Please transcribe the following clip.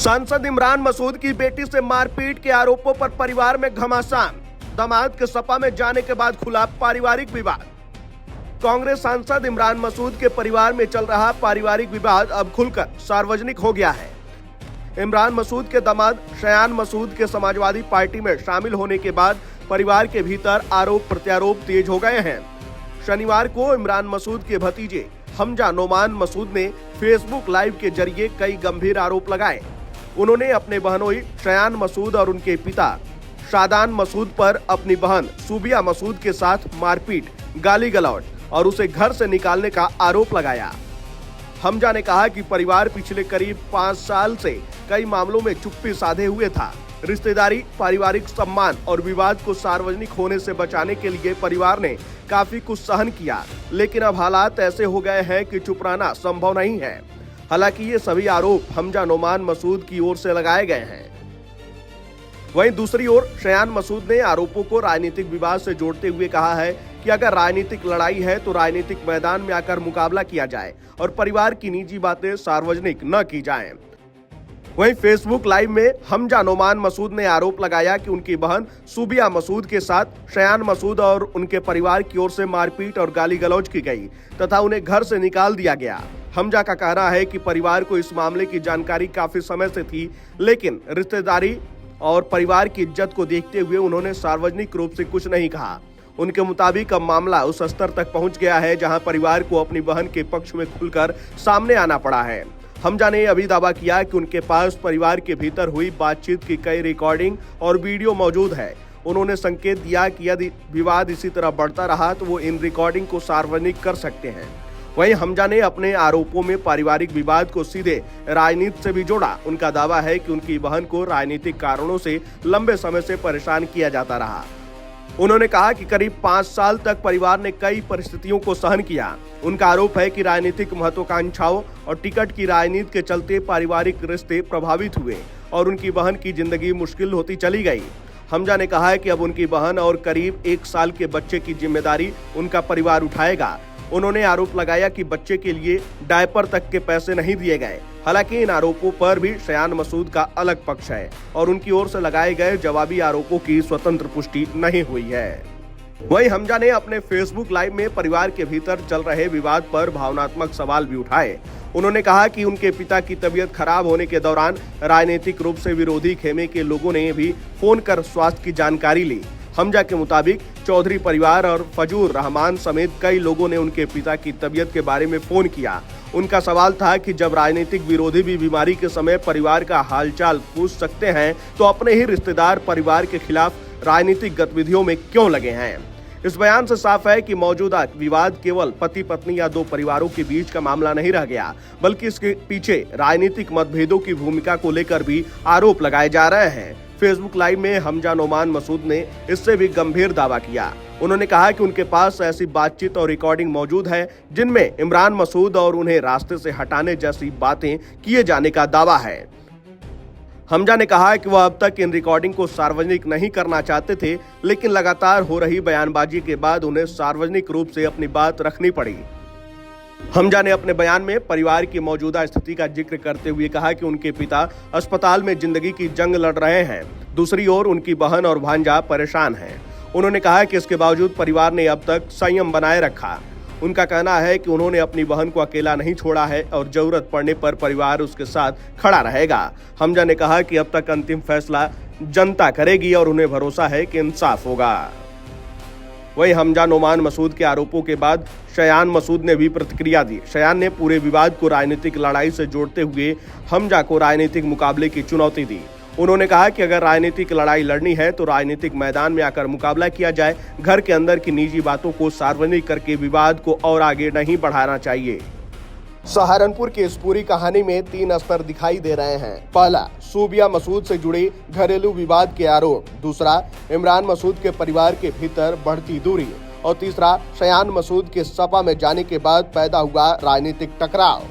सांसद इमरान मसूद की बेटी से मारपीट के आरोपों पर परिवार में घमासान। दामाद के सपा में जाने के बाद खुला पारिवारिक विवाद। कांग्रेस सांसद इमरान मसूद के परिवार में चल रहा पारिवारिक विवाद अब खुलकर सार्वजनिक हो गया है। इमरान मसूद के दामाद शयान मसूद के समाजवादी पार्टी में शामिल होने के बाद परिवार के भीतर आरोप प्रत्यारोप तेज हो गए हैं। शनिवार को इमरान मसूद के भतीजे हमजा नोमान मसूद ने फेसबुक लाइव के जरिए कई गंभीर आरोप लगाए। उन्होंने अपने बहनोई शयान मसूद और उनके पिता शादान मसूद पर अपनी बहन सूबिया मसूद के साथ मारपीट, गाली गलौज और उसे घर से निकालने का आरोप लगाया। हमजा ने कहा कि परिवार पिछले करीब 5 साल से कई मामलों में चुप्पी साधे हुए था। रिश्तेदारी, पारिवारिक सम्मान और विवाद को सार्वजनिक होने से बचाने के लिए परिवार ने काफी कुछ सहन किया, लेकिन अब हालात ऐसे हो गए हैं कि चुप रहना संभव नहीं है। हालांकि ये सभी आरोप हमजा नोमान मसूद की ओर से लगाए गए हैं। वहीं दूसरी ओर शयान मसूद ने आरोपों को राजनीतिक विवाद से जोड़ते हुए कहा है कि अगर राजनीतिक लड़ाई है तो राजनीतिक मैदान में आकर मुकाबला किया जाए और परिवार की निजी बातें सार्वजनिक न की जाएं। वहीं फेसबुक लाइव में हमजा नोमान मसूद ने आरोप लगाया कि उनकी बहन सूबिया मसूद के साथ शयान मसूद और उनके परिवार की ओर से मारपीट और गाली गलौज की गई तथा उन्हें घर से निकाल दिया गया। हमजा का कहना है कि परिवार को इस मामले की जानकारी काफी समय से थी, लेकिन रिश्तेदारी और परिवार की इज्जत को देखते हुए उन्होंने सार्वजनिक रूप से कुछ नहीं कहा। उनके मुताबिक अब मामला उस स्तर तक पहुंच गया है जहां परिवार को अपनी बहन के पक्ष में खुलकर सामने आना पड़ा है। हमजा ने अभी दावा किया कि उनके पास परिवार के भीतर हुई बातचीत की कई रिकॉर्डिंग और वीडियो मौजूद है। उन्होंने संकेत दिया कि यदि विवाद इसी तरह बढ़ता रहा तो वो इन रिकॉर्डिंग को सार्वजनिक कर सकते हैं। वहीं हमजा ने अपने आरोपों में पारिवारिक विवाद को सीधे राजनीति से भी जोड़ा। उनका दावा है कि उनकी बहन को राजनीतिक कारणों से लंबे समय से परेशान किया जाता रहा। उन्होंने कहा कि करीब 5 साल तक परिवार ने कई परिस्थितियों को सहन किया। उनका आरोप है कि राजनीतिक महत्वाकांक्षाओं और टिकट की राजनीति के चलते पारिवारिक रिश्ते प्रभावित हुए और उनकी बहन की जिंदगी मुश्किल होती चली गई। हमजा ने कहा है कि अब उनकी बहन और करीब 1 साल के बच्चे की जिम्मेदारी उनका परिवार उठाएगा। उन्होंने आरोप लगाया कि बच्चे के लिए डायपर तक के पैसे नहीं दिए गए। हालांकि इन आरोपों पर भी शयान मसूद का अलग पक्ष है और उनकी ओर से लगाए गए जवाबी आरोपों की स्वतंत्र पुष्टि नहीं हुई है। वहीं हमजा ने अपने फेसबुक लाइव में परिवार के भीतर चल रहे विवाद पर भावनात्मक सवाल भी उठाए। उन्होंने कहा कि उनके पिता की तबीयत खराब होने के दौरान राजनीतिक रूप से विरोधी खेमे के लोगों ने भी फोन कर स्वास्थ्य की जानकारी ली। हमजा के मुताबिक चौधरी परिवार और फजूर रहमान समेत कई लोगों ने उनके पिता की तबीयत के बारे में फोन किया। उनका सवाल था कि जब राजनीतिक विरोधी भी बीमारी के समय परिवार का हालचाल पूछ सकते हैं तो अपने ही रिश्तेदार परिवार के खिलाफ राजनीतिक गतिविधियों में क्यों लगे हैं। इस बयान से साफ है कि मौजूदा विवाद केवल पति पत्नी या 2 परिवारों के बीच का मामला नहीं रह गया, बल्कि इसके पीछे राजनीतिक मतभेदों की भूमिका को लेकर भी आरोप लगाए जा रहे हैं। फेसबुक लाइव में हमजा नोमान मसूद ने इससे भी गंभीर दावा किया। उन्होंने कहा कि उनके पास ऐसी बातचीत और रिकॉर्डिंग मौजूद है जिनमें इमरान मसूद और उन्हें रास्ते से हटाने जैसी बातें किए जाने का दावा है। हमजा ने कहा कि वह अब तक इन रिकॉर्डिंग को सार्वजनिक नहीं करना चाहते थे, लेकिन लगातार हो रही बयानबाजी के बाद उन्हें सार्वजनिक रूप से अपनी बात रखनी पड़ी। हमजा ने अपने बयान में परिवार की मौजूदा स्थिति का जिक्र करते हुए कहा कि उनके पिता अस्पताल में जिंदगी की जंग लड़ रहे हैं। दूसरी ओर उनकी बहन और भांजा परेशान हैं। उन्होंने कहा कि इसके बावजूद परिवार ने अब तक संयम बनाए रखा। उनका कहना है कि उन्होंने अपनी बहन को अकेला नहीं छोड़ा है और जरूरत पड़ने पर परिवार उसके साथ खड़ा रहेगा। हमजा ने कहा कि अब तक अंतिम फैसला जनता करेगी और उन्हें भरोसा है कि इंसाफ होगा। वहीं हमजा नोमान मसूद के आरोपों के बाद शयान मसूद ने भी प्रतिक्रिया दी। शयान ने पूरे विवाद को राजनीतिक लड़ाई से जोड़ते हुए हमजा को राजनीतिक मुकाबले की चुनौती दी। उन्होंने कहा कि अगर राजनीतिक लड़ाई लड़नी है तो राजनीतिक मैदान में आकर मुकाबला किया जाए। घर के अंदर की निजी बातों को सार्वजनिक करके विवाद को और आगे नहीं बढ़ाना चाहिए। सहारनपुर की इस पूरी कहानी में 3 स्तर दिखाई दे रहे हैं। पहला, सूबिया मसूद से जुड़े घरेलू विवाद के आरोप। दूसरा, इमरान मसूद के परिवार के भीतर बढ़ती दूरी। और तीसरा, शयान मसूद के सपा में जाने के बाद पैदा हुआ राजनीतिक टकराव।